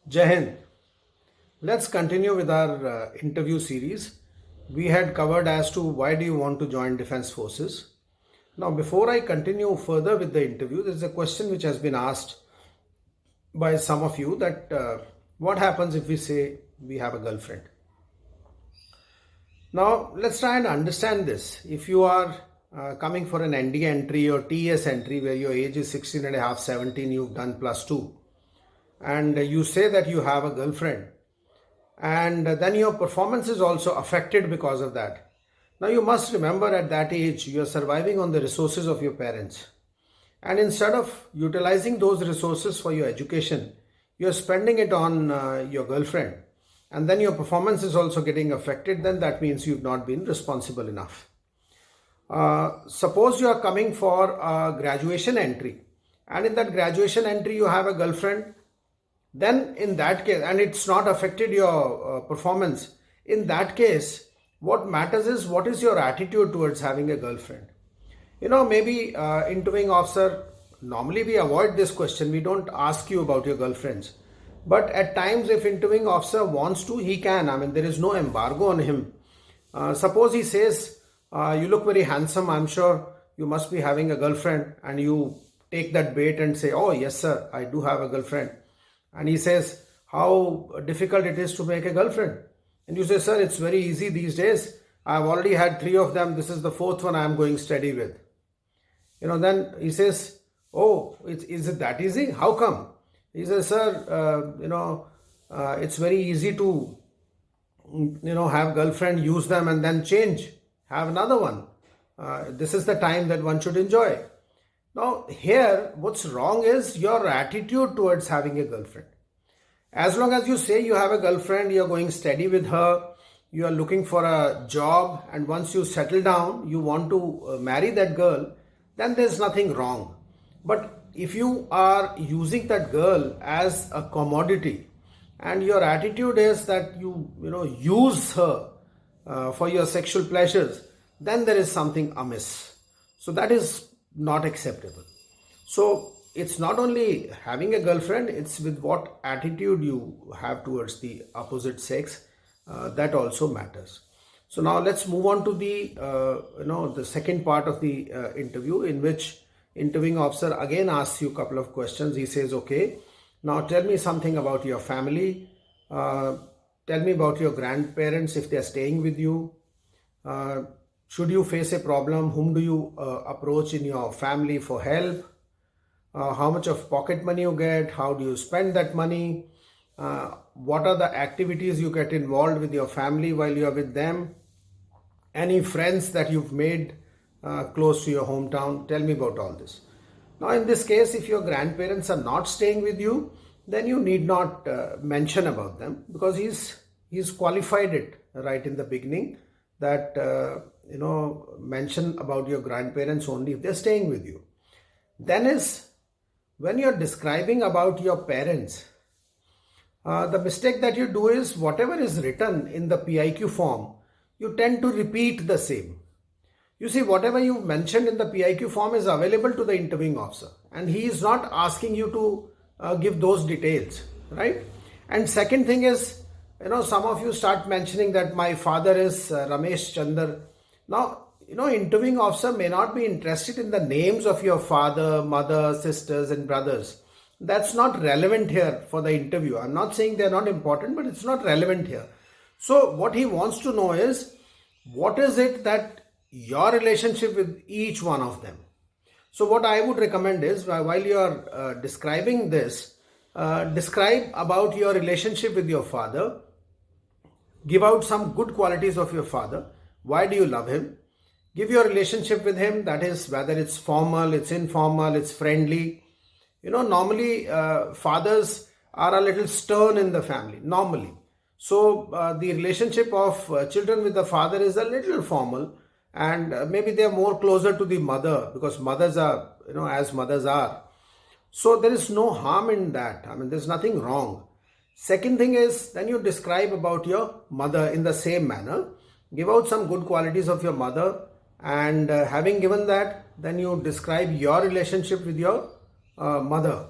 Jai Hind. Let's continue with our interview series. We had covered as to why do you want to join Defence Forces. Now, before I continue further with the interview, there is a question which has been asked by some of you that what happens if we say we have a girlfriend? Now, let's try and understand this. If you are coming for an ND entry or TS entry where your age is 16 and a half, 17, you've done +2, and you say that you have a girlfriend, and then your performance is also affected because of that. Now, you must remember at that age, you are surviving on the resources of your parents. And instead of utilizing those resources for your education, you are spending it on your girlfriend. And then your performance is also getting affected. Then that means you've not been responsible enough. Suppose you are coming for a graduation entry. And in that graduation entry, you have a girlfriend. Then in that case, and it's not affected your performance, in that case, what matters is what is your attitude towards having a girlfriend. Maybe interviewing officer, normally we avoid this question. We don't ask you about your girlfriends. But at times, if interviewing officer wants to, he can. I mean, there is no embargo on him. Suppose he says, you look very handsome, I'm sure you must be having a girlfriend, and you take that bait and say, oh, yes, sir, I do have a girlfriend. And he says, how difficult it is to make a girlfriend. And you say, sir, it's very easy these days. I've already had 3 of them. This is the 4th one I'm going steady with. Then he says, oh, is it that easy? How come? He says, sir, it's very easy to, have girlfriend, use them and then change, have another one. This is the time that one should enjoy. Now, here, what's wrong is your attitude towards having a girlfriend. As long as you say you have a girlfriend, you're going steady with her, you are looking for a job, and once you settle down, you want to marry that girl, then there's nothing wrong. But if you are using that girl as a commodity, and your attitude is that you use her for your sexual pleasures, then there is something amiss. So that is not acceptable. So it's not only having a girlfriend, it's with what attitude you have towards the opposite sex, that also matters. So now let's move on to the second part of the interview, in which interviewing officer again asks you a couple of questions. He says, okay, now tell me something about your family. Tell me about your grandparents if they are staying with you. Should you face a problem, whom do you approach in your family for help? How much of pocket money you get? How do you spend that money? What are the activities you get involved with your family while you are with them? Any friends that you've made close to your hometown? Tell me about all this. Now, in this case, if your grandparents are not staying with you, then you need not mention about them, because he's qualified it right in the beginning that mention about your grandparents only if they're staying with you. Then is when you're describing about your parents, the mistake that you do is whatever is written in the PIQ form, you tend to repeat the same. You see, whatever you mentioned in the PIQ form is available to the interviewing officer, and he is not asking you to give those details, right? And second thing is, some of you start mentioning that my father is Ramesh Chandar. Now, interviewing officer may not be interested in the names of your father, mother, sisters and brothers. That's not relevant here for the interview. I'm not saying they're not important, but it's not relevant here. So what he wants to know is, what is it that your relationship with each one of them? So what I would recommend is, while you are describing this, describe about your relationship with your father. Give out some good qualities of your father. Why do you love him? Give your relationship with him, that is, whether it's formal, it's informal, it's friendly. Normally fathers are a little stern in the family, normally. So the relationship of children with the father is a little formal, and maybe they are more closer to the mother, because mothers are, as mothers are. So there is no harm in that. I mean, there's nothing wrong. Second thing is, then you describe about your mother in the same manner. Give out some good qualities of your mother, and having given that, then you describe your relationship with your mother,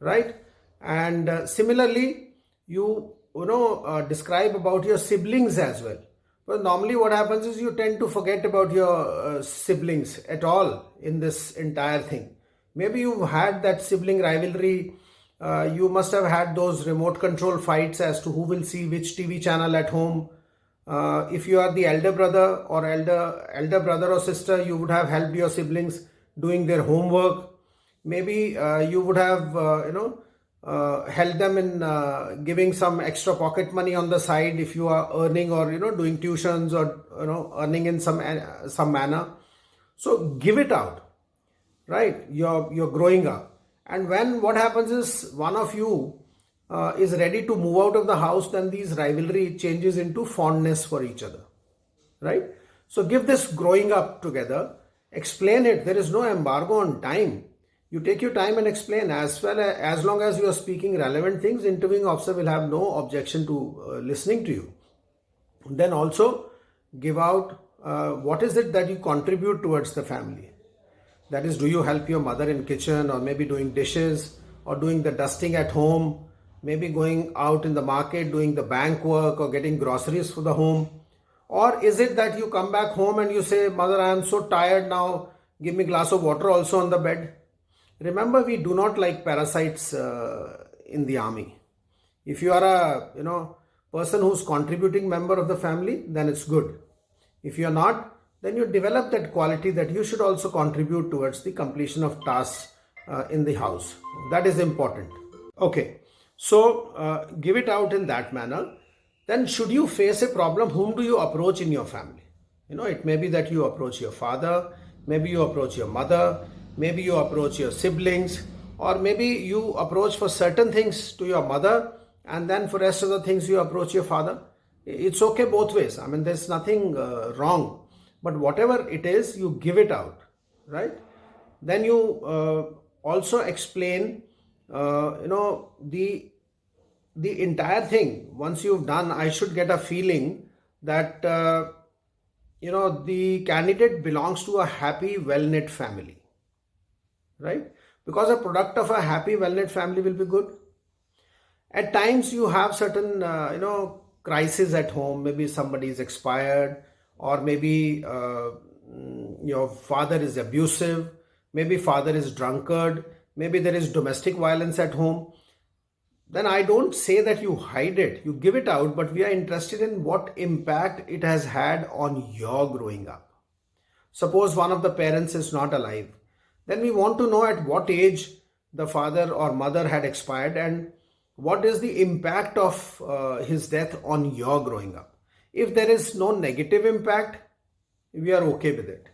right? And similarly, describe about your siblings as well. But normally what happens is you tend to forget about your siblings at all in this entire thing. Maybe you've had that sibling rivalry. You must have had those remote control fights as to who will see which TV channel at home. If you are the elder brother or elder brother or sister, you would have helped your siblings doing their homework. Maybe you would have helped them in giving some extra pocket money on the side if you are earning, or doing tuitions, or earning in some manner. So give it out, right? You're growing up, and when what happens is one of you is ready to move out of the house, then these rivalry changes into fondness for each other, right? So give this growing up together, explain it. There is no embargo on time. You take your time and explain. As long as you are speaking relevant things, interviewing officer will have no objection to listening to you. Then also give out what is it that you contribute towards the family. That is, do you help your mother in kitchen, or maybe doing dishes, or doing the dusting at home, maybe going out in the market, doing the bank work, or getting groceries for the home? Or is it that you come back home and you say, mother, I am so tired now, give me a glass of water also on the bed? Remember, we do not like parasites in the army. If you are a person who's contributing member of the family, then it's good. If you are not, then you develop that quality that you should also contribute towards the completion of tasks in the house. That is important. Okay, so give it out in that manner. Then should you face a problem, whom do you approach in your family? It may be that you approach your father, maybe you approach your mother, maybe you approach your siblings, or maybe you approach for certain things to your mother, and then for rest of the things you approach your father. It's okay both ways. I mean, there's nothing wrong. But whatever it is, you give it out, right? Then you also explain, the entire thing. Once you've done, I should get a feeling that, the candidate belongs to a happy, well-knit family, right? Because a product of a happy, well-knit family will be good. At times you have certain, crises at home. Maybe somebody is expired, or maybe your father is abusive, maybe father is drunkard, maybe there is domestic violence at home. Then I don't say that you hide it, you give it out, but we are interested in what impact it has had on your growing up. Suppose one of the parents is not alive, then we want to know at what age the father or mother had expired, and what is the impact of his death on your growing up. If there is no negative impact, we are okay with it.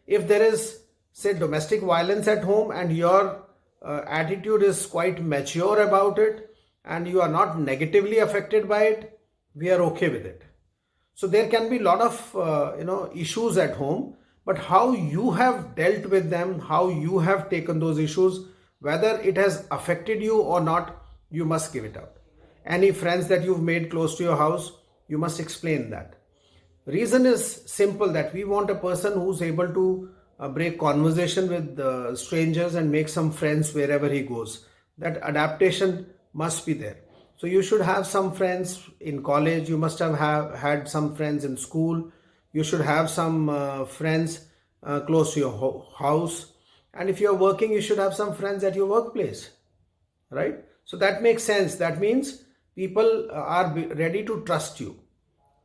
If there is, say, domestic violence at home, and your attitude is quite mature about it, and you are not negatively affected by it, we are okay with it. So there can be a lot of issues at home, but how you have dealt with them, how you have taken those issues, whether it has affected you or not, you must give it out. Any friends that you've made close to your house, you must explain that. Reason is simple, that we want a person who's able to break conversation with strangers and make some friends wherever he goes. That adaptation must be there. So you should have some friends in college, you must have had some friends in school, you should have some friends close to your house, and if you're working, you should have some friends at your workplace, right? So that makes sense. That means people are ready to trust you.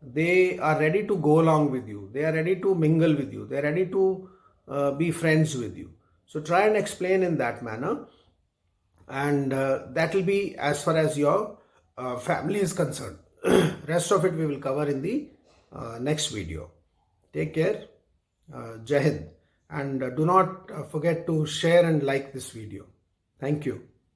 They are ready to go along with you. They are ready to mingle with you. They are ready to be friends with you. So try and explain in that manner. And that will be as far as your family is concerned. Rest of it we will cover in the next video. Take care. Jai Hind. And do not forget to share and like this video. Thank you.